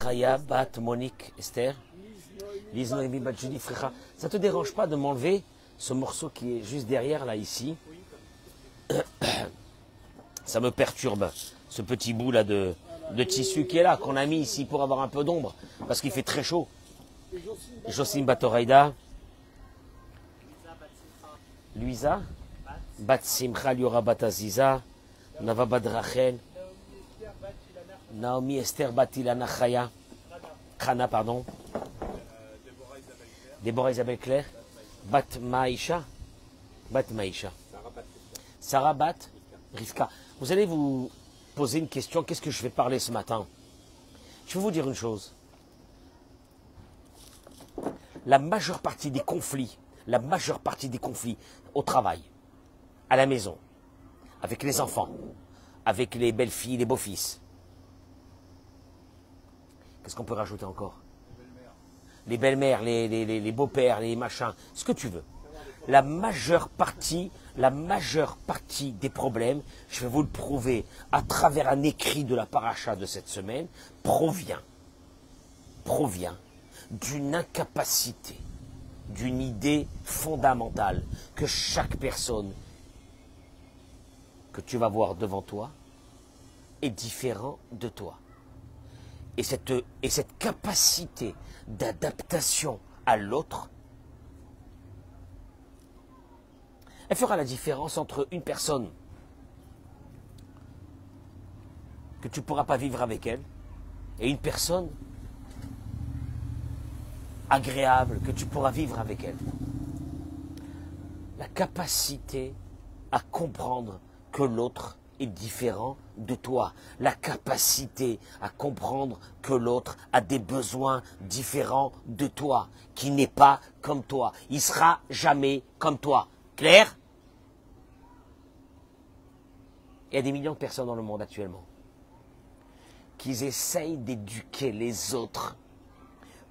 Raya, Bat, Monique, Esther, Lise, Noémie, Bat, Judy, Frécha. Ça te dérange pas de m'enlever ce morceau qui est juste derrière, là, ici? Ça me perturbe, ce petit bout là de tissu qui est là, qu'on a mis ici pour avoir un peu d'ombre, parce qu'il fait très chaud. Jocelyne Batoraïda, Luisa, Bat Simcha, Liora Bataziza, Nava Badrachel, Naomi Esther Batilana Chaya, Khana, pardon, Déborah Isabelle Claire, Bat Maïcha, Sarah Bat, Rivka. Vous allez vous poser une question, qu'est-ce que je vais parler ce matin? Je vais vous dire une chose. La majeure partie des conflits au travail, à la maison, avec les enfants, avec les belles-filles, les beaux-fils. Qu'est-ce qu'on peut rajouter encore? Les belles-mères, les beaux-pères, les machins, ce que tu veux. La majeure partie des problèmes, je vais vous le prouver à travers un écrit de la paracha de cette semaine, provient d'une incapacité, d'une idée fondamentale que chaque personne que tu vas voir devant toi est différent de toi. Et cette capacité d'adaptation à l'autre, elle fera la différence entre une personne que tu ne pourras pas vivre avec elle et une personne agréable que tu pourras vivre avec elle. La capacité à comprendre que l'autre est différent de toi. La capacité à comprendre que l'autre a des besoins différents de toi, qui n'est pas comme toi. Il sera jamais comme toi. Clair? Il y a des millions de personnes dans le monde actuellement qui essayent d'éduquer les autres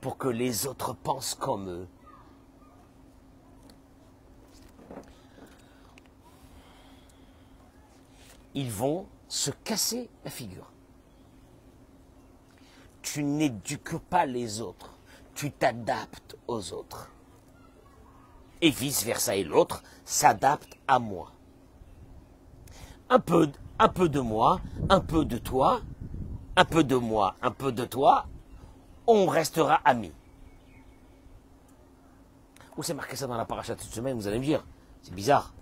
pour que les autres pensent comme eux. Ils vont se casser la figure. Tu n'éduques pas les autres, tu t'adaptes aux autres. Et vice-versa, et l'autre s'adapte à moi. Un peu de moi, un peu de toi, un peu de moi, un peu de toi, on restera amis. Où c'est marqué ça dans la paracha de cette semaine, vous allez me dire, c'est bizarre.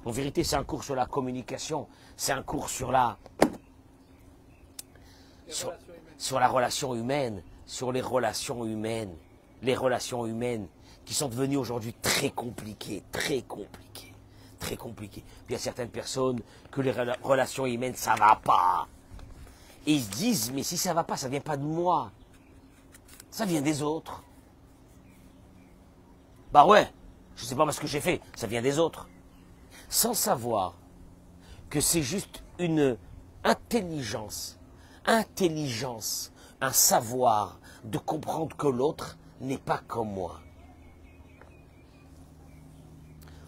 En vérité, c'est un cours sur la communication, c'est un cours sur la relation humaine, sur les relations humaines qui sont devenues aujourd'hui très compliquées. Puis il y a certaines personnes que les relations humaines, ça va pas. Et ils se disent, mais si ça va pas, ça vient pas de moi. Ça vient des autres. Bah ouais, je sais pas ce que j'ai fait, ça vient des autres. Sans savoir que c'est juste une intelligence, un savoir de comprendre que l'autre n'est pas comme moi.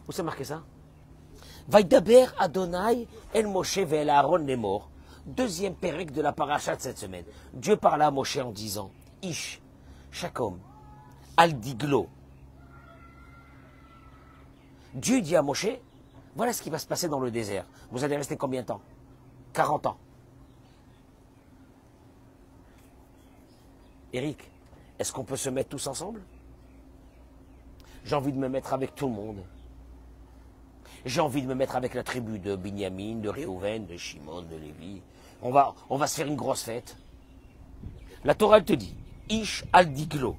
Où c'est marqué ça? Vaidaber Adonai El Moshe ve'el Aaron Lemor. Deuxième pérec de la paracha de cette semaine. Dieu parla à Moshe en disant, Ish, chaque homme, al diglo. Dieu dit à Moshe, voilà ce qui va se passer dans le désert. Vous allez rester combien de temps? 40 ans. Eric, est-ce qu'on peut se mettre tous ensemble? J'ai envie de me mettre avec tout le monde. J'ai envie de me mettre avec la tribu de Binyamin, de Réhouven, de Shimon, de Lévi. On va se faire une grosse fête. La Torah elle te dit, Ish al diglo,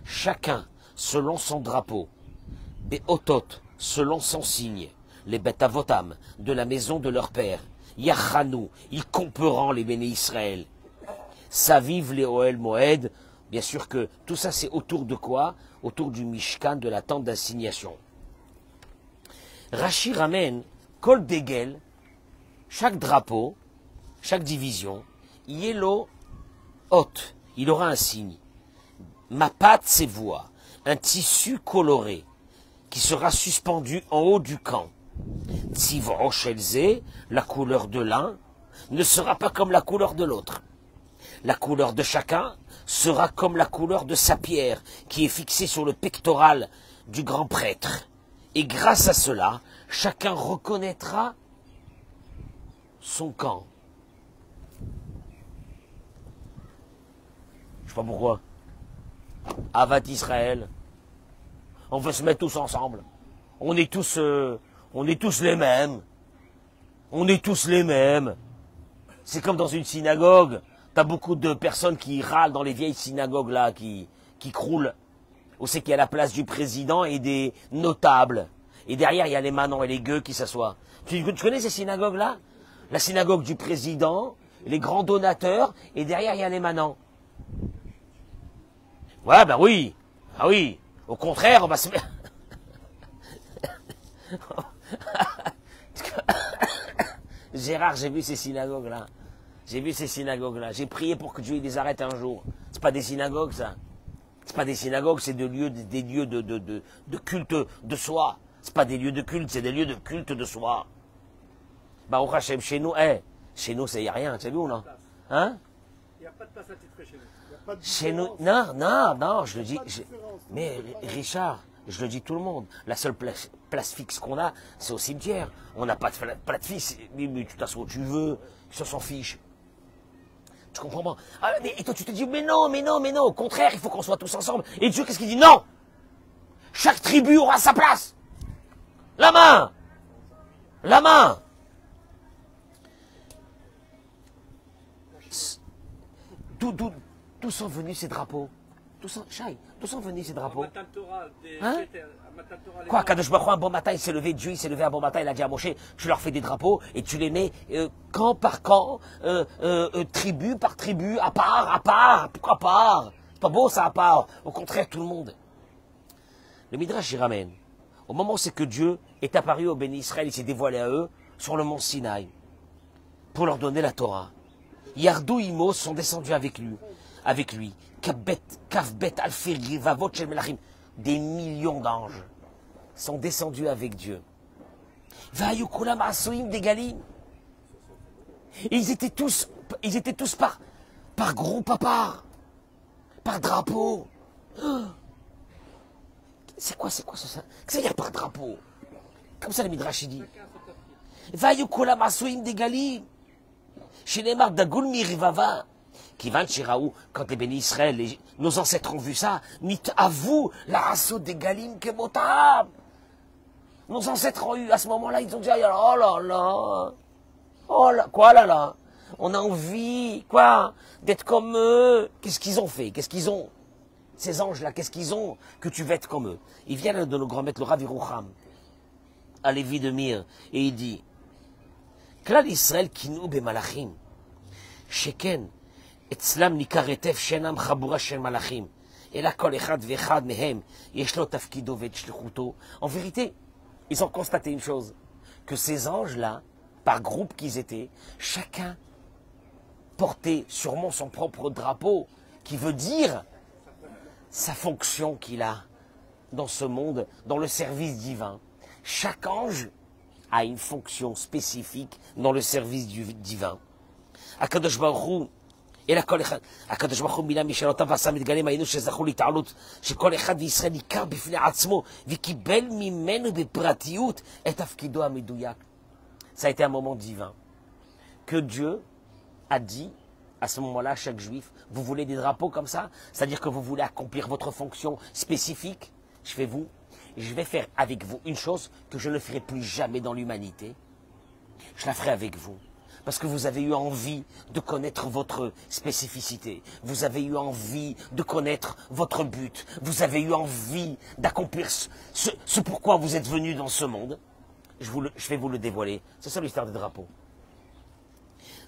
chacun selon son drapeau, Beotot selon son signe, les bêtes avotam de la maison de leur père, Yachanou, ils comperont les béné Israël. Saviv les Oel Moed, bien sûr que tout ça c'est autour de quoi? Autour du Mishkan, de la tente d'assignation. Rashi ramène Kol Degel, chaque drapeau, chaque division, Yelo Hot, il aura un signe. Mapat ses voix, un tissu coloré qui sera suspendu en haut du camp. Tzivro Shelze, la couleur de l'un, ne sera pas comme la couleur de l'autre. La couleur de chacun sera comme la couleur de sa pierre qui est fixée sur le pectoral du grand prêtre. Et grâce à cela, chacun reconnaîtra son camp. Je sais pas pourquoi. Avat Israël. On veut se mettre tous ensemble. On est tous les mêmes. On est tous les mêmes. C'est comme dans une synagogue. T'as beaucoup de personnes qui râlent dans les vieilles synagogues là, qui croulent. On sait qu'il y a la place du président et des notables. Et derrière, il y a les manants et les gueux qui s'assoient. Tu connais ces synagogues-là? La synagogue du président, les grands donateurs, et derrière, il y a les manants. Ouais, ben oui. Ah oui. Au contraire, on va se mettre... Gérard, j'ai vu ces synagogues-là. J'ai vu ces synagogues-là. J'ai prié pour que Dieu les arrête un jour. C'est pas des synagogues, ça. C'est pas des synagogues, c'est des lieux de culte de soi. C'est pas des lieux de culte, c'est des lieux de culte de soi. Baruch Hashem, chez nous, chez nous, il n'y a rien, c'est nous, non? Hein? Il n'y a pas de place attitrée chez nous. Il y a pas de Chez nous, différence. non, je le dis. pas de différence. Mais Richard, je le dis tout le monde. La seule place fixe qu'on a, c'est au cimetière. On n'a pas de place fixe. Mais tu t'assois où tu veux, ça s'en fiche. Tu comprends pas? Ah, et toi, tu te dis, mais non. Au contraire, il faut qu'on soit tous ensemble. Et Dieu, qu'est-ce qu'il dit? Non! Chaque tribu aura sa place. La main! D'où sont venus ces drapeaux? D'où sont venus ces drapeaux? Hein? Quoi, Kadosh Baruch Hu, un bon matin, il s'est levé, Dieu il s'est levé un bon matin, il a dit à Moshe, tu leur fais des drapeaux et tu les mets camp par camp, tribu par tribu, à part, pourquoi à part? C'est pas beau ça à part, au contraire tout le monde. Le Midrash y ramène, au moment où c'est que Dieu est apparu au béni Israël, il s'est dévoilé à eux sur le mont Sinaï pour leur donner la Torah. Yardou Imos sont descendus avec lui. Kavbet, Alfir, Vavot, Shel Melachim. Des millions d'anges sont descendus avec Dieu. Vayukulam Asoim des Galim. Et ils étaient tous par groupe à part, par drapeau. C'est quoi ça? Qu'est-ce que ça veut dire par drapeau? Comme ça le Midrash dit. Vayukulam Asoim des Galim. Chez les marques d'Agoul Mirivava, qui vint chez Raoult, quand les bénis Israël, nos ancêtres ont vu ça, ni à vous, la rasso des Galim Kemotab. Nos ancêtres ont eu, à ce moment-là, ils ont dit, oh là, quoi là, on a envie, quoi, d'être comme eux. Qu'est-ce qu'ils ont fait? Qu'est-ce qu'ils ont? Ces anges-là, qu'est-ce qu'ils ont que tu veux être comme eux? Il vient de nos grands-maîtres, le Rav Yerucham, à Lévi de Mir, et il dit, Klal Israël kinu bemalachim, sheken, etzlam nikaretef shenam chabura shel malachim, et la kol echad vechad mehem, yeshlo tafkido vetshlichuto. En vérité, ils ont constaté une chose, que ces anges-là, par groupe qu'ils étaient, chacun portait sûrement son propre drapeau, qui veut dire sa fonction qu'il a dans ce monde, dans le service divin. Chaque ange a une fonction spécifique dans le service divin. Akadosh Baruch Hu, et la kol echad, Akadosh Baruch Hu mila mishelotav v'asa mitgalem hayinu shezachu lita'alut, shekol echad v'Yisrael yikar b'fnei atzmo, v'kibel mimenu bepratiyut et tafkido hameduyak. Ça a été un moment divin. Que Dieu a dit, à ce moment-là, à chaque juif, vous voulez des drapeaux comme ça? C'est-à-dire que vous voulez accomplir votre fonction spécifique? Je vais faire avec vous une chose que je ne ferai plus jamais dans l'humanité. Je la ferai avec vous. Parce que vous avez eu envie de connaître votre spécificité. Vous avez eu envie de connaître votre but. Vous avez eu envie d'accomplir ce pourquoi vous êtes venu dans ce monde. Je vais vous le dévoiler. C'est ça l'histoire des drapeaux.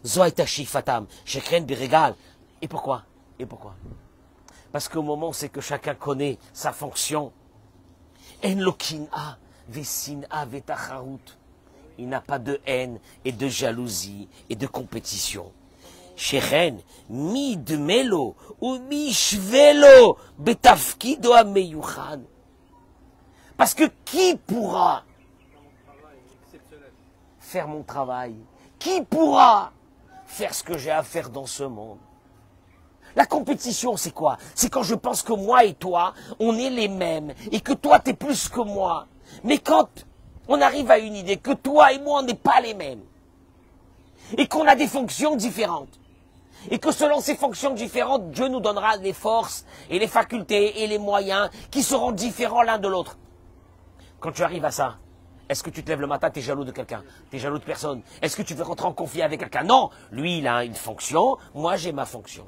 Zoaita Shifatam, Shekren Biregal. Et pourquoi? Parce qu'au moment où c'est que chacun connaît sa fonction, En Lokina, Vesina, Vetacharut. Il n'a pas de haine et de jalousie et de compétition. Shekren, mi dmelo ou mi shvelo betafkido ameyuchan. Parce que qui pourra faire mon travail? Qui pourra faire ce que j'ai à faire dans ce monde? La compétition, c'est quoi? C'est quand je pense que moi et toi, on est les mêmes, et que toi, t'es plus que moi. Mais quand on arrive à une idée que toi et moi, on n'est pas les mêmes, et qu'on a des fonctions différentes, et que selon ces fonctions différentes, Dieu nous donnera les forces, et les facultés, et les moyens, qui seront différents l'un de l'autre. Quand tu arrives à ça, est-ce que tu te lèves le matin, tu es jaloux de quelqu'un? Tu es jaloux de personne? Est-ce que tu veux rentrer en conflit avec quelqu'un? Non, lui, il a une fonction, moi, j'ai ma fonction.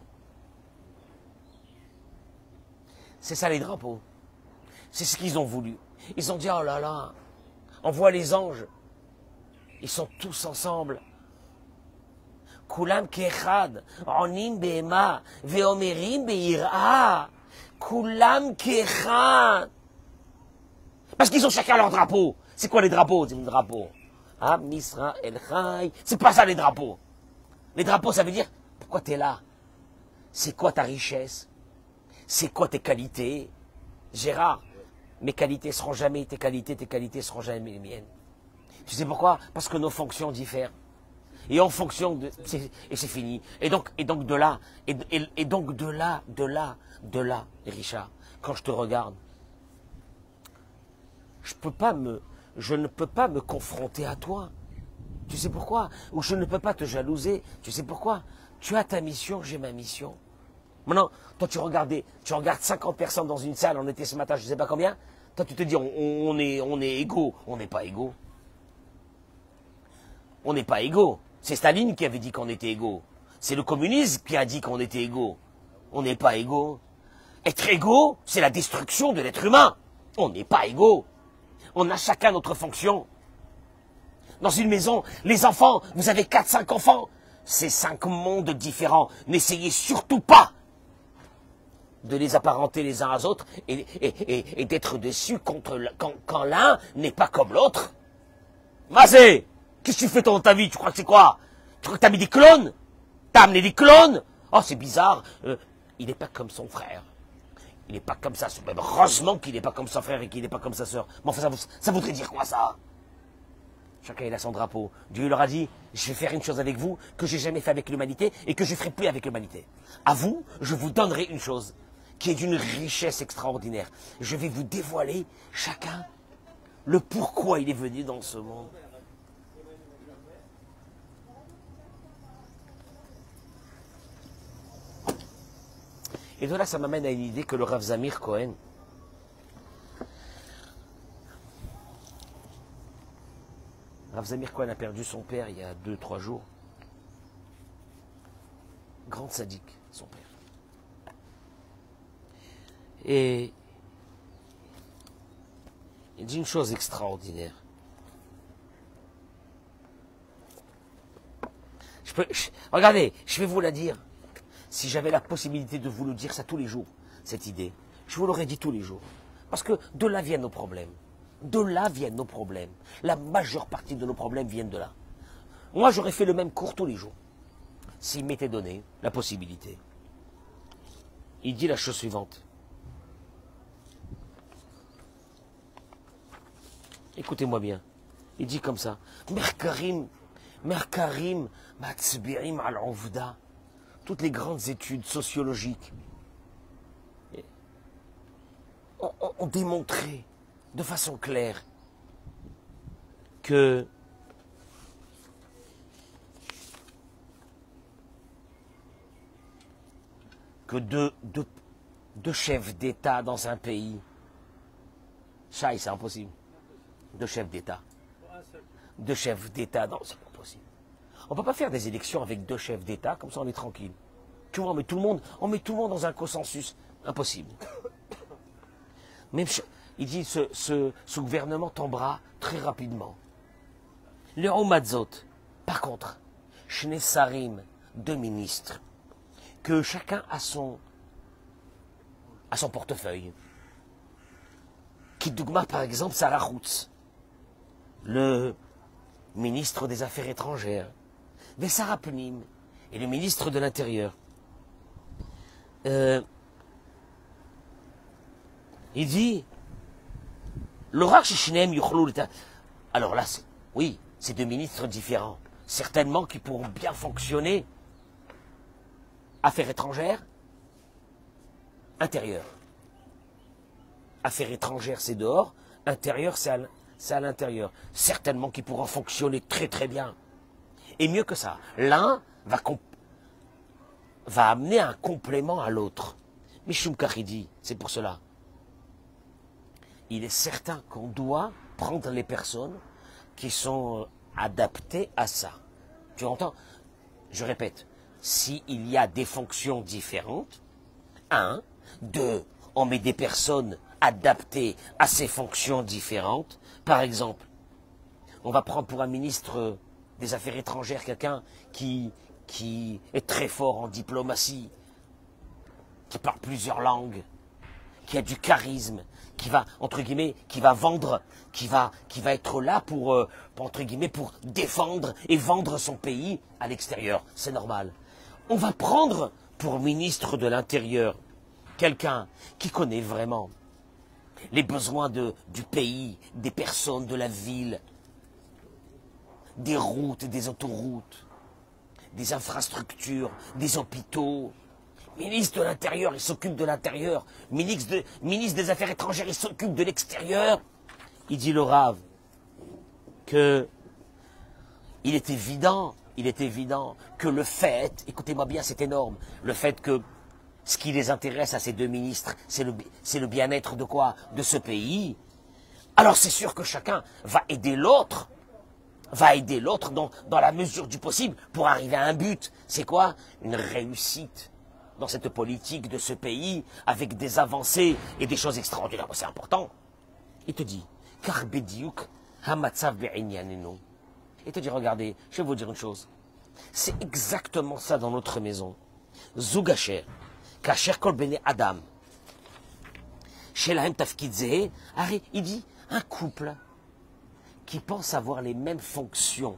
C'est ça les drapeaux. C'est ce qu'ils ont voulu. Ils ont dit, oh là là, on voit les anges. Ils sont tous ensemble. Kulam kechad, onim be'ema, ve'omerim be'ira. Kulam kechad. Parce qu'ils ont chacun leur drapeau. C'est quoi les drapeaux? C'est un drapeau. Ah, Misra El Chai. C'est pas ça les drapeaux. Les drapeaux, ça veut dire, pourquoi tu es là? C'est quoi ta richesse? C'est quoi tes qualités? Gérard, mes qualités seront jamais tes qualités seront jamais les miennes. Tu sais pourquoi? Parce que nos fonctions diffèrent. Et en fonction de... Et c'est fini. Et donc de là, Richard, quand je te regarde, je ne peux pas me confronter à toi. Tu sais pourquoi? Ou je ne peux pas te jalouser. Tu sais pourquoi? Tu as ta mission, j'ai ma mission. Maintenant, toi tu regardes 50 personnes dans une salle, on était ce matin, je ne sais pas combien. Toi tu te dis, on est égaux. On n'est pas égaux. On n'est pas égaux. C'est Staline qui avait dit qu'on était égaux. C'est le communisme qui a dit qu'on était égaux. On n'est pas égaux. Être égaux, c'est la destruction de l'être humain. On n'est pas égaux. On a chacun notre fonction. Dans une maison, les enfants, vous avez 4-5 enfants. C'est 5 mondes différents. N'essayez surtout pas de les apparenter les uns aux autres et d'être déçus quand l'un n'est pas comme l'autre. Mazé, qu'est-ce que tu fais dans ta vie? Tu crois que c'est quoi? Tu crois que t'as mis des clones? T'as amené des clones? Oh, c'est bizarre. Il n'est pas comme son frère. Il n'est pas comme sa soeur. Heureusement qu'il n'est pas comme son frère et qu'il n'est pas comme sa soeur. Mais enfin, ça voudrait dire quoi, ça? Chacun il a son drapeau. Dieu leur a dit, je vais faire une chose avec vous que j'ai jamais fait avec l'humanité et que je ne ferai plus avec l'humanité. À vous, je vous donnerai une chose qui est d'une richesse extraordinaire. Je vais vous dévoiler chacun le pourquoi il est venu dans ce monde. Et de là, ça m'amène à une idée que le Rav Zamir Cohen, Rav Zamir Cohen a perdu son père il y a 2-3 jours. Grand sadique, son père. Et il dit une chose extraordinaire. Regardez, je vais vous la dire. Si j'avais la possibilité de vous le dire ça tous les jours, cette idée, je vous l'aurais dit tous les jours. Parce que de là viennent nos problèmes. De là viennent nos problèmes. La majeure partie de nos problèmes viennent de là. Moi, j'aurais fait le même cours tous les jours. S'il m'était donné la possibilité. Il dit la chose suivante. Écoutez-moi bien. Il dit comme ça. Merkarim, matzbi'im al-uvda. Toutes les grandes études sociologiques ont démontré de façon claire que deux chefs d'État dans un pays, ça c'est impossible. Deux chefs d'État. Deux chefs d'État, non, c'est pas possible. On ne peut pas faire des élections avec deux chefs d'État, comme ça on est tranquille. Tu vois, on met tout le monde dans un consensus. Impossible. Même, il dit, ce gouvernement tombera très rapidement. Le Oumadzot, par contre, Shne Sarim, 2 ministres, que chacun a son portefeuille. Kidougma, par exemple, Sarah Routz, le ministre des Affaires étrangères, Vessara Pnim, et le ministre de l'Intérieur. Il dit, alors là, oui, c'est 2 ministres différents, certainement qui pourront bien fonctionner. Affaires étrangères intérieur. Affaires étrangères, c'est dehors. Intérieur, c'est à l'intérieur. Certainement qu'ils pourront fonctionner très très bien. Et mieux que ça, l'un va amener un complément à l'autre. Mishum Kachidi, c'est pour cela. Il est certain qu'on doit prendre les personnes qui sont adaptées à ça. Tu entends? Je répète, s'il y a des fonctions différentes, 1, 2, on met des personnes adaptées à ces fonctions différentes. Par exemple, on va prendre pour un ministre des Affaires étrangères quelqu'un qui est très fort en diplomatie, qui parle plusieurs langues, qui a du charisme, qui va, entre guillemets, qui va vendre, qui va être là pour, entre guillemets, pour défendre et vendre son pays à l'extérieur. C'est normal. On va prendre pour ministre de l'Intérieur quelqu'un qui connaît vraiment les besoins du pays, des personnes, de la ville, des routes et des autoroutes, des infrastructures, des hôpitaux. Ministre de l'Intérieur, il s'occupe de l'Intérieur. Ministre des Affaires étrangères, il s'occupe de l'extérieur. Il dit le Rav que il est évident que le fait, écoutez-moi bien, c'est énorme, le fait que ce qui les intéresse à ces deux ministres, c'est le bien-être de quoi? De ce pays. Alors c'est sûr que chacun va aider l'autre dans la mesure du possible pour arriver à un but. C'est quoi? Une réussite dans cette politique de ce pays avec des avancées et des choses extraordinaires. C'est important. Il te dit, car bediouk hamatzav be'inyanenu. Il te dit, regardez, je vais vous dire une chose. C'est exactement ça dans notre maison. Zougacher, kacher kol bene Adam. Shelahem tafkid zeh. Il dit, un couple qui pense avoir les mêmes fonctions,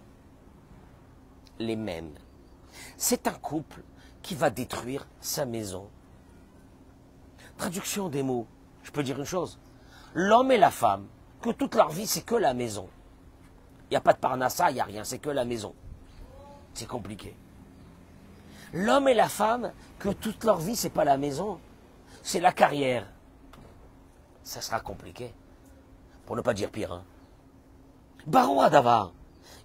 les mêmes. C'est un couple qui va détruire sa maison. Traduction des mots, je peux dire une chose. L'homme et la femme, que toute leur vie, c'est que la maison. Il n'y a pas de parnassa, il n'y a rien, c'est que la maison. C'est compliqué. L'homme et la femme, que toute leur vie, c'est pas la maison, c'est la carrière. Ça sera compliqué. Pour ne pas dire pire, hein. Barou Adavar,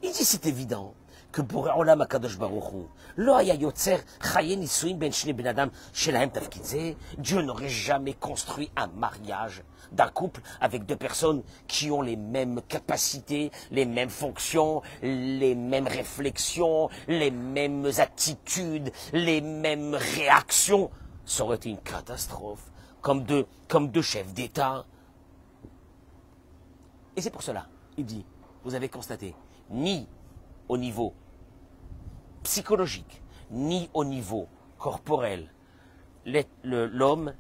il dit c'est évident que pour Olam HaKadosh Baruch Hu, Lo haya yotzer chaye nisuin ben shnei ben adam shelahem tafkid zeh. Dieu n'aurait jamais construit un mariage d'un couple avec deux personnes qui ont les mêmes capacités, les mêmes fonctions, les mêmes réflexions, les mêmes attitudes, les mêmes réactions. Ça aurait été une catastrophe, comme deux chefs d'État. Et c'est pour cela, il dit, vous avez constaté, ni au niveau psychologique, ni au niveau corporel, l'homme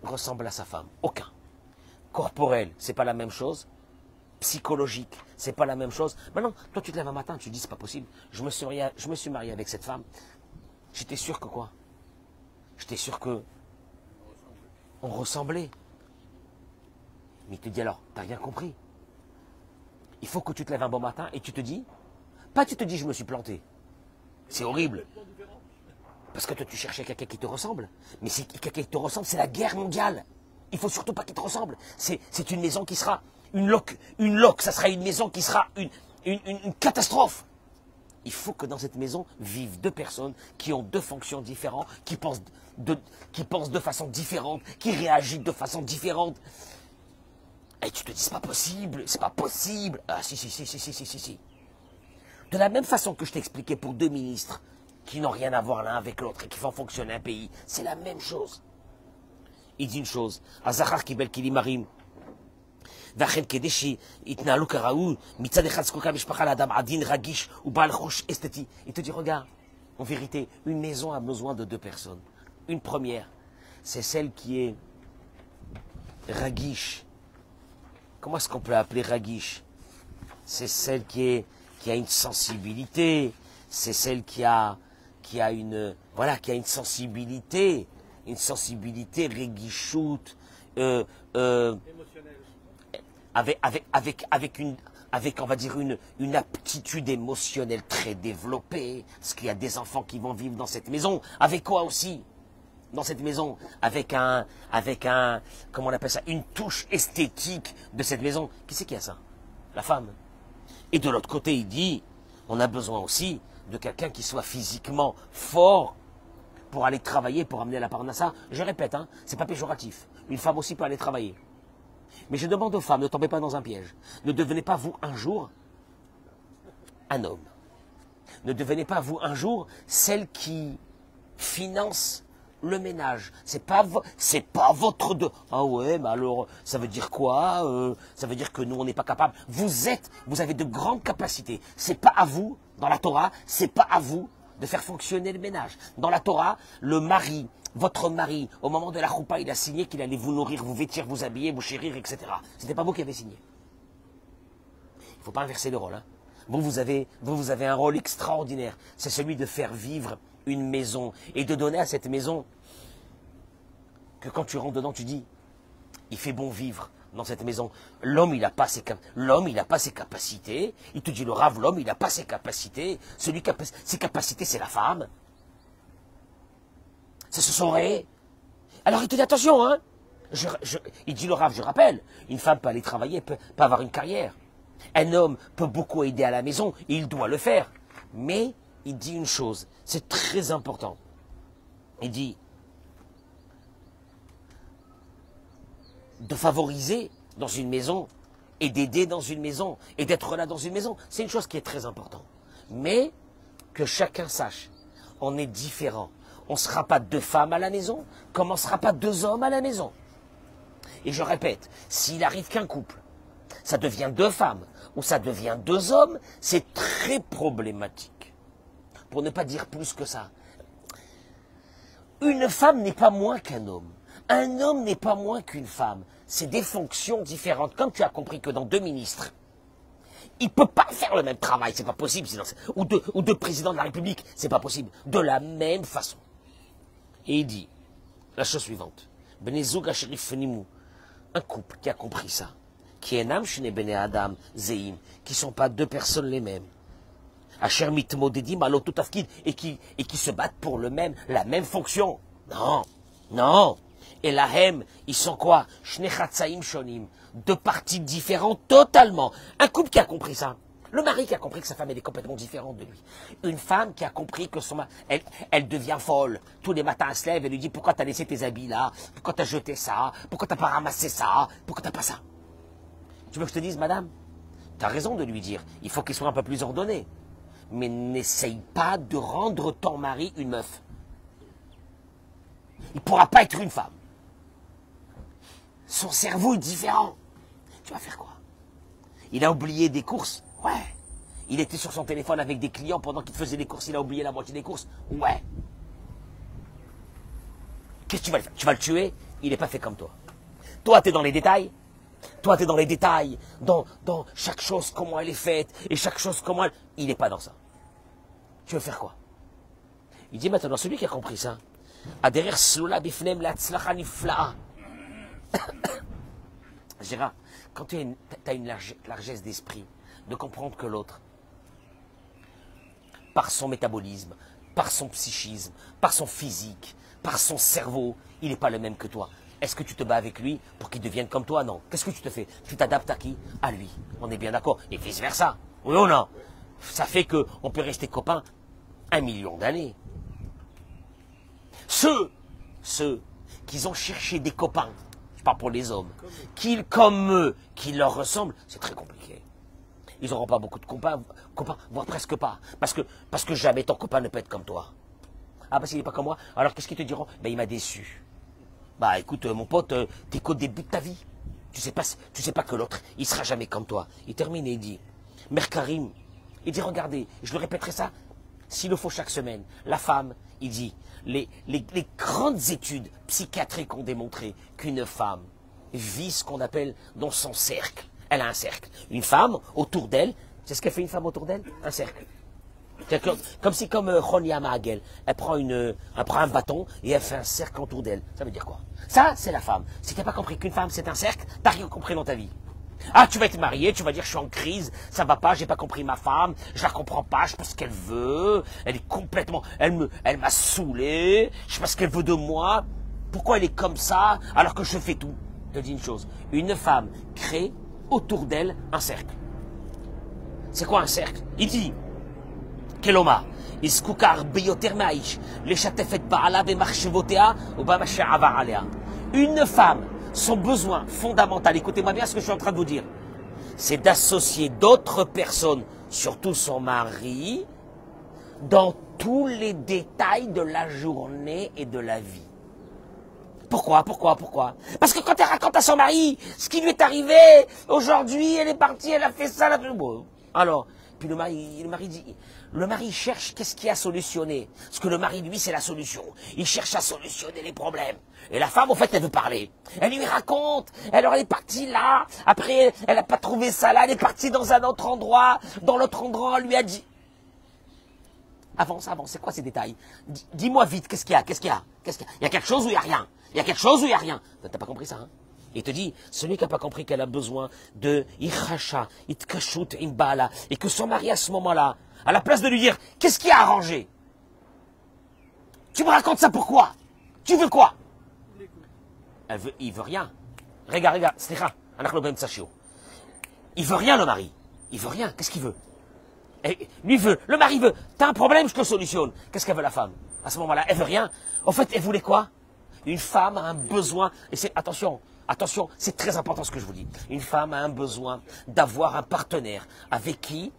ressemble à sa femme. Aucun. Corporel, c'est pas la même chose. Psychologique, c'est pas la même chose. Maintenant, toi tu te lèves un matin, tu dis c'est pas possible. Je me suis marié avec cette femme. J'étais sûr que quoi? J'étais sûr que on ressemblait. Mais il te dit alors, t'as rien compris. Il faut que tu te lèves un bon matin et tu te dis, pas tu te dis je me suis planté. C'est horrible. Parce que toi tu cherchais quelqu'un qui te ressemble. Mais si quelqu'un qui te ressemble, c'est la guerre mondiale. Il faut surtout pas qu'il te ressemble. C'est une maison qui sera une loque, ça sera une maison qui sera une catastrophe. Il faut que dans cette maison vivent deux personnes qui ont deux fonctions différentes, qui pensent de façon différente, qui réagissent de façon différente. Et tu te dis, c'est pas possible, c'est pas possible. Ah si. De la même façon que je t'ai expliqué pour deux ministres qui n'ont rien à voir l'un avec l'autre et qui font fonctionner un pays, c'est la même chose. Il dit une chose, Azachar kibel kilimarim, ואכן כדי שיתנהלו כראוי, מצד אחד זקוקה משפחה לאדם עדין, רגיש ובעל חוש אסתטי. Il te dit, regarde, en vérité, une maison a besoin de deux personnes. Une première, c'est celle qui est ragish. Comment est-ce qu'on peut appeler ragish? C'est celle qui a une sensibilité, c'est celle qui a une sensibilité réguichoute, avec on va dire une aptitude émotionnelle très développée, parce qu'il y a des enfants qui vont vivre dans cette maison. Avec quoi aussi? dans cette maison avec comment on appelle ça, une touche esthétique de cette maison. Qui c'est qui a ça? La femme. Et de l'autre côté, il dit, on a besoin aussi de quelqu'un qui soit physiquement fort pour aller travailler, pour amener la parnassa. Je répète, hein, c'est pas péjoratif. Une femme aussi peut aller travailler. Mais je demande aux femmes, ne tombez pas dans un piège. Ne devenez pas vous un jour un homme. Ne devenez pas vous un jour celle qui finance le ménage. C'est pas votre de. Ah ouais, mais alors ça veut dire quoi? Ça veut dire que nous on n'est pas capable. Vous avez de grandes capacités. C'est pas à vous dans la Torah, c'est pas à vous de faire fonctionner le ménage. Dans la Torah, le mari, votre mari, au moment de la choupa, il a signé qu'il allait vous nourrir, vous vêtir, vous habiller, vous chérir, etc. C'était pas vous qui avez signé. Il ne faut pas inverser le rôle. Hein. Vous avez un rôle extraordinaire. C'est celui de faire vivre une maison et de donner à cette maison que quand tu rentres dedans, tu dis, il fait bon vivre dans cette maison. L'homme, il n'a pas ses capacités. Il te dit, le rave, l'homme, il n'a pas ses capacités. Celui qui a ses capacités, c'est la femme. Ça se saurait. Alors il te dit, attention, hein. Il dit, le rave, je rappelle, une femme peut aller travailler, peut avoir une carrière. Un homme peut beaucoup aider à la maison, il doit le faire. Mais il dit une chose, c'est très important. Il dit de favoriser dans une maison et d'aider dans une maison et d'être là dans une maison. C'est une chose qui est très importante. Mais que chacun sache, on est différent. On ne sera pas deux femmes à la maison, comme on ne sera pas deux hommes à la maison. Et je répète, s'il arrive qu'un couple, ça devient deux femmes ou ça devient deux hommes, c'est très problématique. Pour ne pas dire plus que ça. Une femme n'est pas moins qu'un homme. Un homme n'est pas moins qu'une femme. C'est des fonctions différentes. Comme tu as compris que dans deux ministres, il ne peut pas faire le même travail, c'est pas possible. Ou deux présidents de la République, c'est pas possible. De la même façon. Et il dit la chose suivante. Benezug Asherif Nimu, un couple qui a compris ça, qui est Nam Shne Bene Adam Zeim, qui ne sont pas deux personnes les mêmes. Asher Mitmodedim Alotu Tafkid, et qui se battent pour la même fonction. Non, non. Et la Hem, ils sont quoi? Shne Chatzaim Shonim, deux parties différentes totalement. Un couple qui a compris ça. Le mari qui a compris que sa femme elle est complètement différente de lui. Une femme qui a compris que elle devient folle. Tous les matins elle se lève et lui dit pourquoi t'as laissé tes habits là? Pourquoi t'as jeté ça? Pourquoi t'as pas ramassé ça? Pourquoi t'as pas ça? Tu veux que je te dise, madame? T'as raison de lui dire. Il faut qu'il soit un peu plus ordonné. Mais n'essaye pas de rendre ton mari une meuf. Il ne pourra pas être une femme. Son cerveau est différent. Tu vas faire quoi? Il a oublié des courses? Ouais. Il était sur son téléphone avec des clients pendant qu'il faisait des courses, il a oublié la moitié des courses? Ouais. Qu'est-ce que tu vas faire? Tu vas le tuer? Il n'est pas fait comme toi. Toi, tu es dans les détails. Toi, tu es dans les détails, dans chaque chose, comment elle est faite, et chaque chose, comment elle... Il n'est pas dans ça. Tu veux faire quoi? Il dit maintenant, celui qui a compris ça, Aderer Sloula Bifnem Latzlacha Niflaa. Gérard, quand tu as une largesse d'esprit, de comprendre que l'autre, par son métabolisme, par son psychisme, par son physique, par son cerveau, il n'est pas le même que toi. Est-ce que tu te bats avec lui pour qu'il devienne comme toi? Non. Qu'est-ce que tu te fais? Tu t'adaptes à qui? À lui. On est bien d'accord. Et vice-versa. Oui ou non? Ça fait qu'on peut rester copains 1 million d'années. Ceux qui ont cherché des copains, je parle pour les hommes, comme eux, qui leur ressemblent, c'est très compliqué. Ils n'auront pas beaucoup de copains, voire presque pas. Parce que jamais ton copain ne peut être comme toi. Ah, parce qu'il n'est pas comme moi. Alors qu'est-ce qu'ils te diront? Ben, il m'a déçu. Bah écoute, mon pote, t'es qu'au début de ta vie. Tu sais pas que l'autre, il sera jamais comme toi. Il termine et il dit, Merkarim, il dit, regardez, je le répéterai ça, s'il le faut chaque semaine. La femme, il dit, les grandes études psychiatriques ont démontré qu'une femme vit ce qu'on appelle dans son cercle. Elle a un cercle. Une femme, autour d'elle, c'est ce qu'elle fait une femme autour d'elle? Un cercle. Comme Ronia Mahagel, elle prend un bâton et elle fait un cercle autour d'elle. Ça veut dire quoi? Ça, c'est la femme. Si tu n'as pas compris qu'une femme, c'est un cercle, tu n'as rien compris dans ta vie. Ah, tu vas être marié, tu vas dire je suis en crise, ça va pas, j'ai pas compris ma femme, je la comprends pas, je sais pas ce qu'elle veut, elle est complètement, elle m'a saoulé, je sais pas ce qu'elle veut de moi, pourquoi elle est comme ça alors que je fais tout. Je te dis une chose, une femme crée autour d'elle un cercle. C'est quoi un cercle? Il dit, Keloma, Iskukar biyoter ma'aish, leshatefet ba'ala bemarchevotea ou ba'mashe'avar alea. Une femme, son besoin fondamental, écoutez-moi bien ce que je suis en train de vous dire, c'est d'associer d'autres personnes, surtout son mari, dans tous les détails de la journée et de la vie. Pourquoi? Parce que quand elle raconte à son mari ce qui lui est arrivé, aujourd'hui, elle est partie, elle a fait ça, là. Bon, alors, puis le mari cherche qu'est-ce qui a solutionné. Parce que le mari, lui, c'est la solution. Il cherche à solutionner les problèmes. Et la femme, en fait, elle veut parler. Elle lui raconte. Alors, elle est partie là. Après, elle n'a pas trouvé ça là. Elle est partie dans un autre endroit. Dans l'autre endroit, elle lui a dit... Avance, c'est quoi ces détails? Dis-moi vite, qu'est-ce qu'il y a? Il y a quelque chose ou il n'y a rien? Il y a quelque chose ou il n'y a rien? T'as pas compris ça, hein? Il te dit, celui qui n'a pas compris qu'elle a besoin de Ichacha, Itkashut, Imbala, et que son mari à ce moment-là, à la place de lui dire, qu'est-ce qui a arrangé? Tu me racontes ça pourquoi? Tu veux quoi? Il veut rien. Regarde, Slicha, il veut rien le mari. Il veut rien, qu'est-ce qu'il veut? Et lui veut, le mari veut, t'as un problème, je te le solutionne. Qu'est-ce qu'elle veut la femme? À ce moment-là, elle veut rien. En fait, elle voulait quoi? Une femme a un besoin, et c'est, attention, c'est très important ce que je vous dis. Une femme a un besoin d'avoir un partenaire avec qui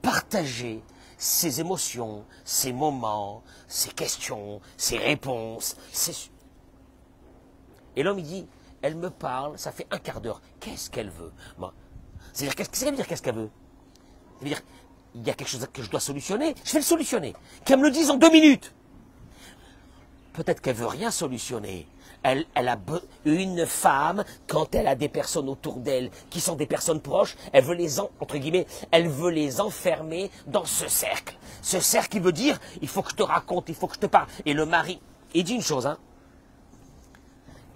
partager ses émotions, ses moments, ses questions, ses réponses. Et l'homme, il dit, elle me parle, ça fait un quart d'heure. Qu'est-ce qu'elle veut? Bon. C'est-à-dire, qu'est-ce qu'elle veut dire, qu'est-ce qu'elle veut? Ça veut dire, il y a quelque chose que je dois solutionner, je vais le solutionner. Qu'elle me le dise en 2 minutes. Peut-être qu'elle veut rien solutionner. Elle a une femme, quand elle a des personnes autour d'elle qui sont des personnes proches, elle veut entre guillemets, elle veut les enfermer dans ce cercle. Ce cercle, il veut dire, il faut que je te raconte, il faut que je te parle. Et le mari, il dit une chose, hein.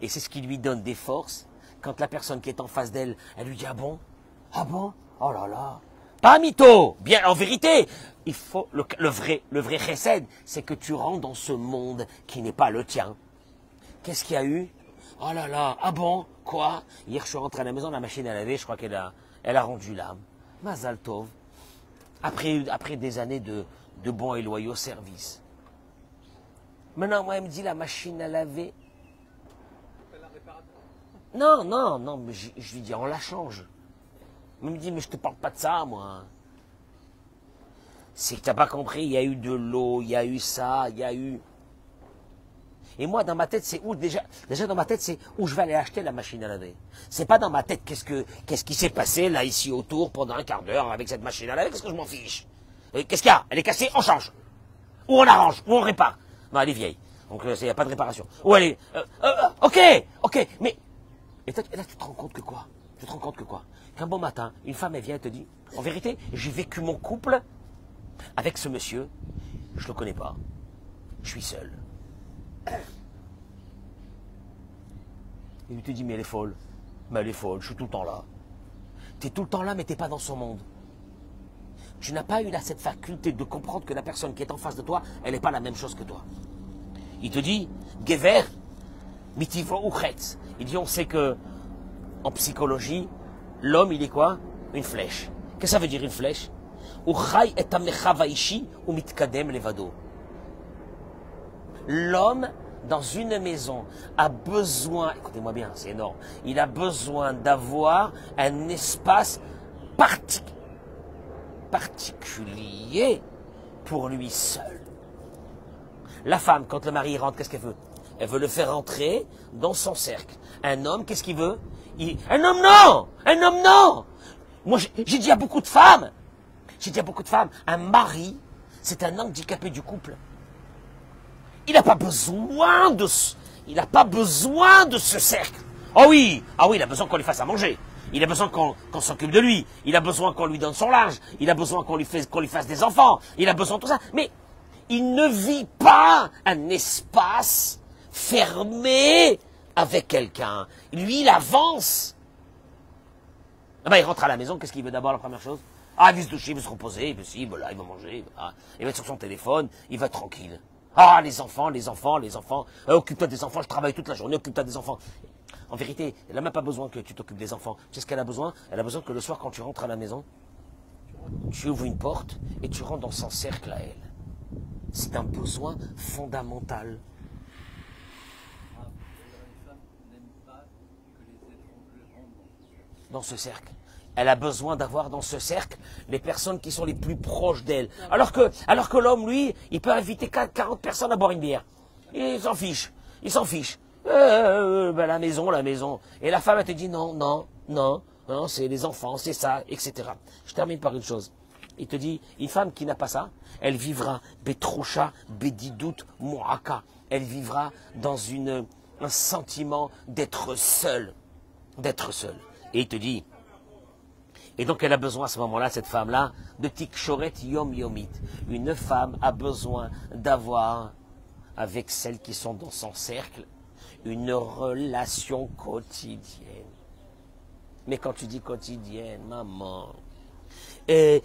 Et c'est ce qui lui donne des forces. Quand la personne qui est en face d'elle, elle lui dit, ah bon? Oh là là. Pas mytho, bien en vérité, il faut le vrai chesed, c'est que tu rentres dans ce monde qui n'est pas le tien. Qu'est-ce qu'il y a eu? Oh là là, ah bon? Quoi? Hier je suis rentré à la maison, la machine à laver, je crois qu'elle a rendu l'âme. Mazal tov. Après des années de bons et loyaux services. Maintenant, moi, elle me dit la machine à laver. Non, mais je lui dis on la change. Il me dit, mais je te parle pas de ça, moi. C'est que t'as pas compris, il y a eu de l'eau, il y a eu ça, il y a eu... Et moi, dans ma tête, c'est où, déjà dans ma tête, c'est où je vais aller acheter la machine à laver. C'est pas dans ma tête, qu'est-ce qui s'est passé, là, ici, autour, pendant un quart d'heure, avec cette machine à laver, qu'est-ce que je m'en fiche? Qu'est-ce qu'il y a? Elle est cassée, on change. Ou on arrange, ou on répare. Non, elle est vieille. Donc, il n'y a pas de réparation. Ou elle est... ok, mais... Et là, tu te rends compte que quoi? Qu'un bon matin, une femme, elle vient et te dit, en vérité, j'ai vécu mon couple avec ce monsieur, je le connais pas, je suis seul. Et lui te dit, mais elle est folle. Mais elle est folle, je suis tout le temps là. Tu es tout le temps là, mais tu n'es pas dans son monde. Tu n'as pas eu là cette faculté de comprendre que la personne qui est en face de toi, elle n'est pas la même chose que toi. Il te dit, Gever, mitivro uchetz. Il dit, on sait que, en psychologie, l'homme, il est quoi? Une flèche. Qu'est-ce que ça veut dire une flèche? L'homme, dans une maison, a besoin, écoutez-moi bien, c'est énorme, il a besoin d'avoir un espace particulier pour lui seul. La femme, quand le mari rentre, qu'est-ce qu'elle veut? Elle veut le faire entrer dans son cercle. Un homme, qu'est-ce qu'il veut? Un homme non. Moi, j'ai dit à beaucoup de femmes, un mari, c'est un handicapé du couple. Il n'a pas besoin de ce cercle. Oh oui, il a besoin qu'on lui fasse à manger. Il a besoin qu'on s'occupe de lui. Il a besoin qu'on lui donne son linge. Il a besoin qu'on lui fasse des enfants. Il a besoin de tout ça. Mais il ne vit pas un espace fermé avec quelqu'un. Lui, il avance. Ah ben, il rentre à la maison, qu'est-ce qu'il veut d'abord, la première chose? Ah, il veut se doucher, il veut se reposer, il veut manger, il va être sur son téléphone, il va être tranquille. Ah, les enfants, occupe-toi des enfants, je travaille toute la journée, occupe-toi des enfants. En vérité, elle n'a même pas besoin que tu t'occupes des enfants. Tu sais ce qu'elle a besoin? Elle a besoin que le soir, quand tu rentres à la maison, tu ouvres une porte et tu rentres dans son cercle à elle. C'est un besoin fondamental. Dans ce cercle. Elle a besoin d'avoir dans ce cercle les personnes qui sont les plus proches d'elle. Alors que l'homme, lui, il peut inviter 40 personnes à boire une bière. Il s'en fiche. La maison. Et la femme, elle te dit non, c'est les enfants, c'est ça, etc. Je termine par une chose. Il te dit, une femme qui n'a pas ça, elle vivra betrousha, bedidout, mouraka. Elle vivra dans un sentiment d'être seule. Et il te dit, et donc elle a besoin à ce moment-là, cette femme-là, de tikshoret yom yomit. Une femme a besoin d'avoir, avec celles qui sont dans son cercle, une relation quotidienne. Mais quand tu dis quotidienne, maman, et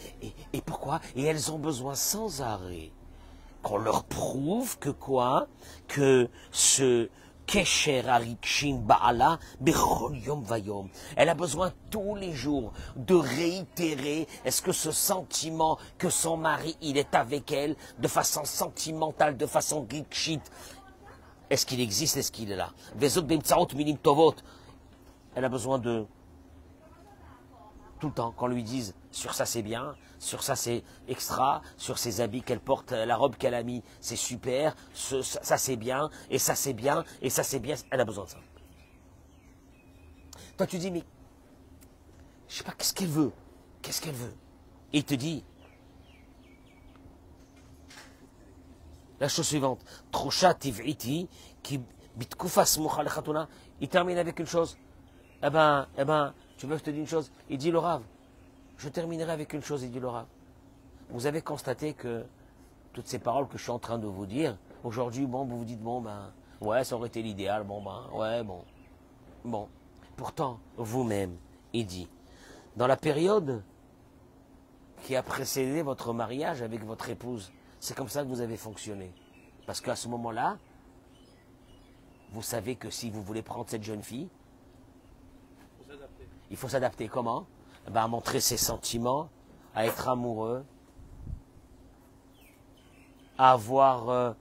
pourquoi? Et elles ont besoin sans arrêt qu'on leur prouve que quoi? Que ce Kesher Arikshin Baala Bechol Yom Vayom. Elle a besoin tous les jours de réitérer est-ce que ce sentiment que son mari il est avec elle de façon sentimentale, de façon rikshit, est-ce qu'il existe, est-ce qu'il est là? Elle a besoin de tout le temps qu'on lui dise sur ça c'est bien, sur ça c'est extra, sur ses habits qu'elle porte, la robe qu'elle a mis c'est super, ça c'est bien, et ça c'est bien, et ça c'est bien, elle a besoin de ça. Toi tu dis mais je sais pas qu'est-ce qu'elle veut, et il te dit la chose suivante, Trosha tiv'iti qui bitkufas mucha lechatuna, il termine avec une chose, eh ben, tu veux que je te dise une chose? Il dit le Rav, je terminerai avec une chose, il dit le Rav. Vous avez constaté que toutes ces paroles que je suis en train de vous dire, aujourd'hui, vous vous dites, ouais, ça aurait été l'idéal, bon. Pourtant, vous-même, il dit, dans la période qui a précédé votre mariage avec votre épouse, c'est comme ça que vous avez fonctionné. Parce qu'à ce moment-là, vous savez que si vous voulez prendre cette jeune fille, il faut s'adapter. Comment? À montrer ses sentiments, à être amoureux, à avoir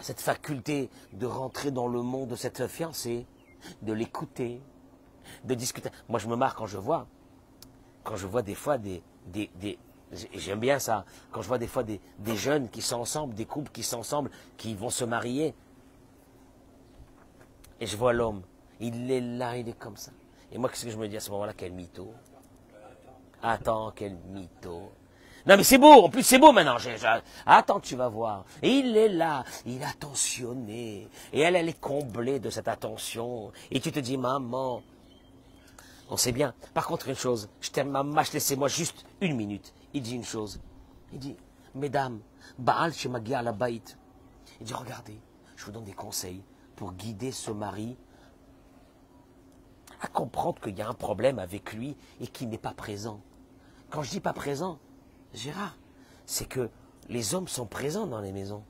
cette faculté de rentrer dans le monde de cette fiancée, de l'écouter, de discuter. Moi, je me marre quand je vois des fois j'aime bien ça, quand je vois des fois des jeunes qui sont ensemble, des couples qui sont ensemble, qui vont se marier, et je vois l'homme, il est là, il est comme ça. Et moi, qu'est-ce que je me dis à ce moment-là? Quel mytho. Attends, quel mytho. Non, mais c'est beau, en plus c'est beau maintenant. Attends, tu vas voir. Et il est là, il est attentionné. Et elle est comblée de cette attention. Et tu te dis, maman, on sait bien. Par contre, une chose, maman, laissez-moi juste une minute. Il dit une chose. Il dit, mesdames, Baal Shemagia la Baït. Il dit, regardez, je vous donne des conseils pour guider ce mari à comprendre qu'il y a un problème avec lui et qu'il n'est pas présent. Quand je dis pas présent, Gérard, c'est que les hommes sont présents dans les maisons.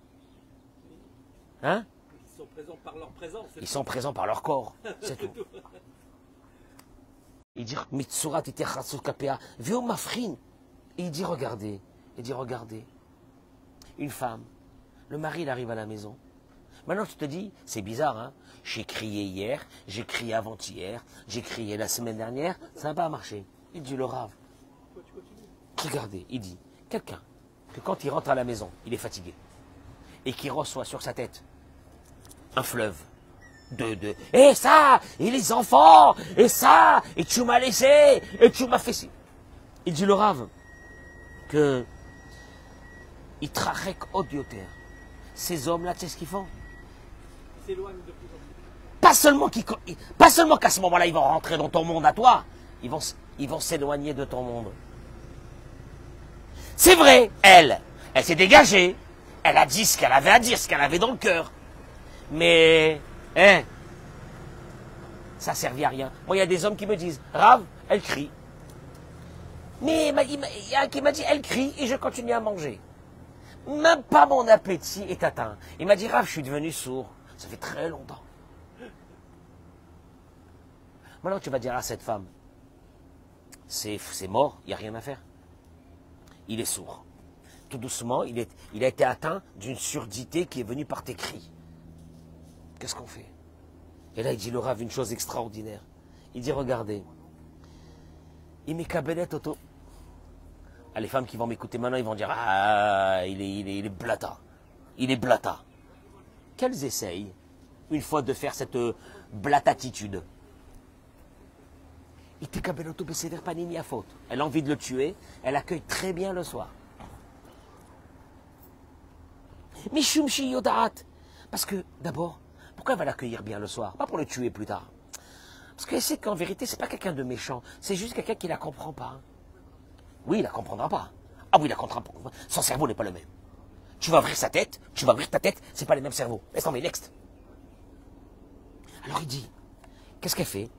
Hein? Ils sont présents par leur présence. Ils sont présents par leur corps, c'est tout. Il dit, Mitsurat iterchatsu kapea, veo mafrin. Et il dit, regardez, une femme, le mari il arrive à la maison. Maintenant tu te dis, c'est bizarre, hein? J'ai crié hier, j'ai crié avant-hier, j'ai crié la semaine dernière, ça n'a pas marché. Il dit le Rav. Regardez, il dit, quelqu'un, que quand il rentre à la maison, il est fatigué, et qu'il reçoit sur sa tête un fleuve et ça, et les enfants, et ça, et tu m'as laissé, et tu m'as fait ci. Il dit le Rav, que il trachek odioter. Ces hommes-là, tu sais ce qu'ils font? Ils s'éloignent de plus en plus. Pas seulement qu'à ce moment-là, ils vont rentrer dans ton monde à toi, ils vont s'éloigner de ton monde. C'est vrai, elle s'est dégagée, elle a dit ce qu'elle avait à dire, ce qu'elle avait dans le cœur. Mais, ça servait à rien. Moi, il y a des hommes qui me disent, Rav, Elle crie. Mais il y a un qui m'a dit, elle crie et je continue à manger. Même pas mon appétit est atteint. Il m'a dit, Rav, je suis devenu sourd. Ça fait très longtemps. Maintenant, tu vas dire à cette femme, c'est mort, il n'y a rien à faire. Il est sourd. Tout doucement, il a été atteint d'une surdité qui est venue par tes cris. Qu'est-ce qu'on fait? Et là, il dit le Rav une chose extraordinaire. Il dit, regardez, il m'est cabelette auto. Ah, les femmes qui vont m'écouter maintenant, ils vont dire, ah, il est blata. Il est blata. Qu'elles essayent, une fois de faire cette blatatitude. Il t'est cabelotto sévère panini à faute. Elle a envie de le tuer, elle accueille très bien le soir. Mishum shi yodat. Parce que, d'abord, pourquoi elle va l'accueillir bien le soir? Pas pour le tuer plus tard. Parce qu'elle sait qu'en vérité, c'est pas quelqu'un de méchant. C'est juste quelqu'un qui la comprend pas. Oui, il la comprendra pas. Ah oui, il la comprendra pas. Son cerveau n'est pas le même. Tu vas ouvrir sa tête, tu vas ouvrir ta tête, c'est pas les mêmes cerveaux. Laisse tomber, next. Alors il dit, qu'est-ce qu'elle fait?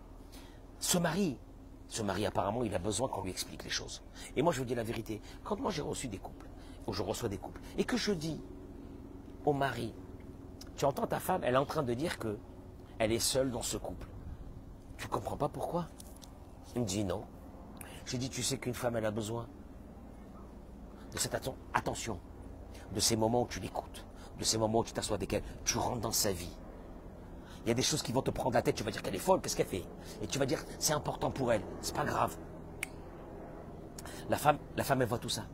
Ce mari, apparemment, il a besoin qu'on lui explique les choses. Et moi, je vous dis la vérité. Quand moi, j'ai reçu des couples, ou je reçois des couples, et que je dis au mari, tu entends ta femme, elle est en train de dire que elle est seule dans ce couple. Tu ne comprends pas pourquoi? Il me dit non. J'ai dit, tu sais qu'une femme, elle a besoin de cette attention, de ces moments où tu l'écoutes, de ces moments où tu t'assois avec elle, tu rentres dans sa vie. Il y a des choses qui vont te prendre la tête, tu vas dire qu'elle est folle, qu'est-ce qu'elle fait? Et tu vas dire, c'est important pour elle, c'est pas grave. La femme, elle voit tout ça.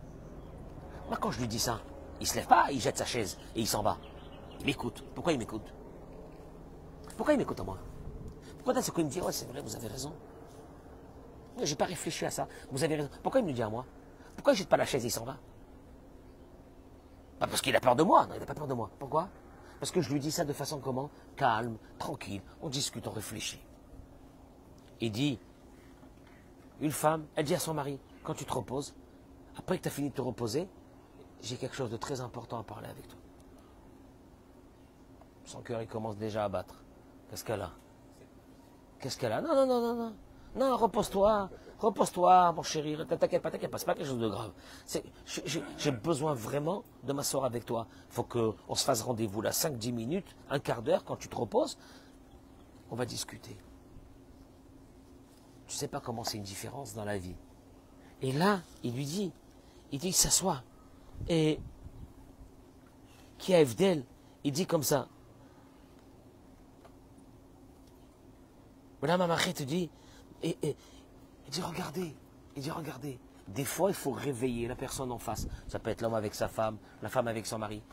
Moi, quand je lui dis ça, il se lève pas, il jette sa chaise et il s'en va. Il m'écoute. Pourquoi il m'écoute? Pourquoi il m'écoute à moi? Pourquoi d'un seul coup il me dit, ouais, c'est vrai, vous avez raison. Je n'ai pas réfléchi à ça. Vous avez raison. Pourquoi il me dit à moi? Pourquoi il ne jette pas la chaise et il s'en va? Pas parce qu'il a peur de moi. Non, il n'a pas peur de moi. Pourquoi? Parce que je lui dis ça de façon comment? Calme, tranquille. On discute, on réfléchit. Il dit, une femme, elle dit à son mari, quand tu te reposes, après que tu as fini de te reposer, j'ai quelque chose de très important à parler avec toi. Son cœur, il commence déjà à battre. Qu'est-ce qu'elle a? Qu'est-ce qu'elle a? Non, non, non, non, non. Non, repose-toi, mon chéri, t'inquiète pas, c'est pas quelque chose de grave. J'ai besoin vraiment de m'asseoir avec toi. Il faut qu'on se fasse rendez-vous là, 5-10 minutes, un quart d'heure, quand tu te reposes, on va discuter. Tu sais pas comment c'est une différence dans la vie. Et là, il s'assoit. Et qui a Evdel, il dit comme ça. Voilà, ma mari te dit, il dit regardez, des fois il faut réveiller la personne en face. Ça peut être l'homme avec sa femme, la femme avec son mari.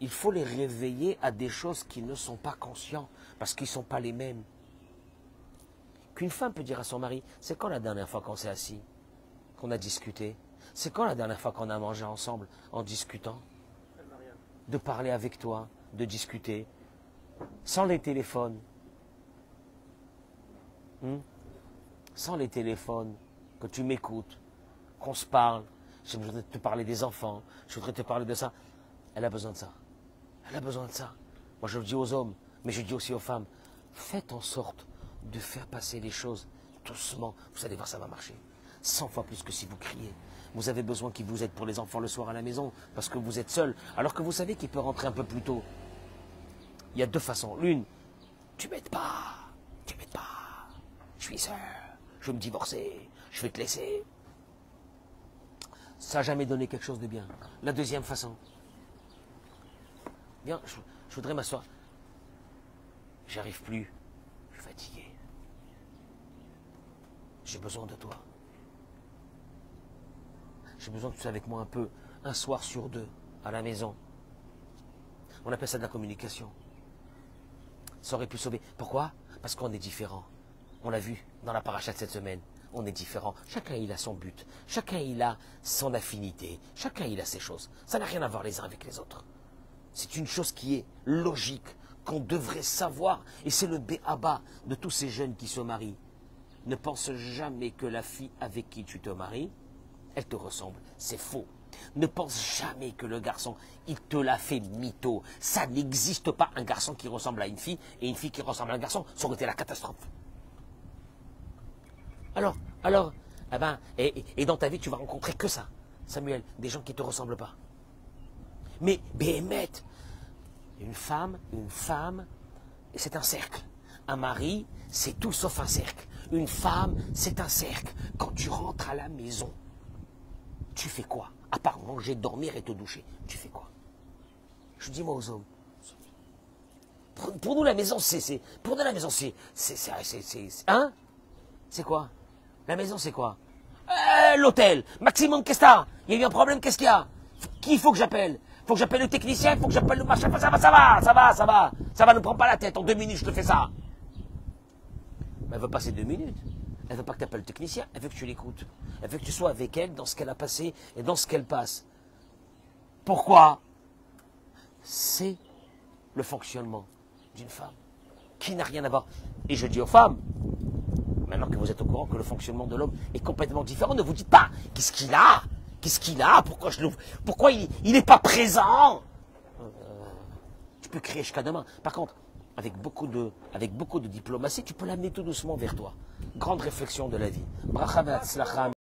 Il faut les réveiller à des choses qui ne sont pas conscients, parce qu'ils ne sont pas les mêmes. Qu'une femme peut dire à son mari, c'est quand la dernière fois qu'on s'est assis, qu'on a discuté? C'est quand la dernière fois qu'on a mangé ensemble en discutant? De parler avec toi, de discuter, sans les téléphones. Sans les téléphones, que tu m'écoutes, qu'on se parle. Je voudrais te parler des enfants, je voudrais te parler de ça. Elle a besoin de ça. Elle a besoin de ça. Moi je le dis aux hommes, mais je dis aussi aux femmes, faites en sorte de faire passer les choses doucement. Vous allez voir, ça va marcher. 100 fois plus que si vous criez. Vous avez besoin qu'il vous aide pour les enfants le soir à la maison, parce que vous êtes seul, alors que vous savez qu'il peut rentrer un peu plus tôt. Il y a deux façons. L'une, tu m'aides pas. Je suis seul, je veux me divorcer, je vais te laisser. Ça n'a jamais donné quelque chose de bien. La deuxième façon, bien, je voudrais m'asseoir. J'arrive plus, je suis fatigué. J'ai besoin de toi. J'ai besoin que tu sois avec moi un peu, un soir sur deux, à la maison. On appelle ça de la communication. Ça aurait pu sauver. Pourquoi? Parce qu'on est différents. On l'a vu dans la paracha de cette semaine. On est différents. Chacun il a son but. Chacun il a son affinité. Chacun il a ses choses. Ça n'a rien à voir les uns avec les autres. C'est une chose qui est logique, qu'on devrait savoir. Et c'est le béaba de tous ces jeunes qui se marient. Ne pense jamais que la fille avec qui tu te maries, elle te ressemble. C'est faux. Ne pense jamais que le garçon, il te l'a fait mytho. Ça n'existe pas un garçon qui ressemble à une fille et une fille qui ressemble à un garçon. Ça aurait été la catastrophe. Alors, eh ben, et dans ta vie, tu vas rencontrer que ça, Samuel, des gens qui ne te ressemblent pas. Mais, Béhémet, une femme, c'est un cercle. Un mari, c'est tout sauf un cercle. Une femme, c'est un cercle. Quand tu rentres à la maison, tu fais quoi? À part manger, dormir et te doucher, tu fais quoi? Je dis moi aux hommes. Pour nous, la maison, pour nous, la maison, hein? C'est quoi? La maison, c'est quoi? L'hôtel. Maximum, qu'est-ce que t'as? Il y a eu un problème, qu'est-ce qu'il y a? Qui il faut que j'appelle? Faut que j'appelle le technicien, faut que j'appelle le machin. Ça va, ne prends pas la tête. En 2 minutes, je te fais ça. Mais elle veut passer 2 minutes. Elle veut pas que tu appelles le technicien, elle veut que tu l'écoutes. Elle veut que tu sois avec elle dans ce qu'elle a passé et dans ce qu'elle passe. Pourquoi? C'est le fonctionnement d'une femme qui n'a rien à voir. Et je dis aux femmes, maintenant que vous êtes au courant que le fonctionnement de l'homme est complètement différent, ne vous dites pas, qu'est-ce qu'il a? Qu'est-ce qu'il a? Pourquoi je l'ouvre? Pourquoi il n'est pas présent? Tu peux crier jusqu'à demain. Par contre, avec beaucoup de diplomatie, tu peux l'amener tout doucement vers toi. Grande réflexion de la vie. Bracha ve'atzlacha.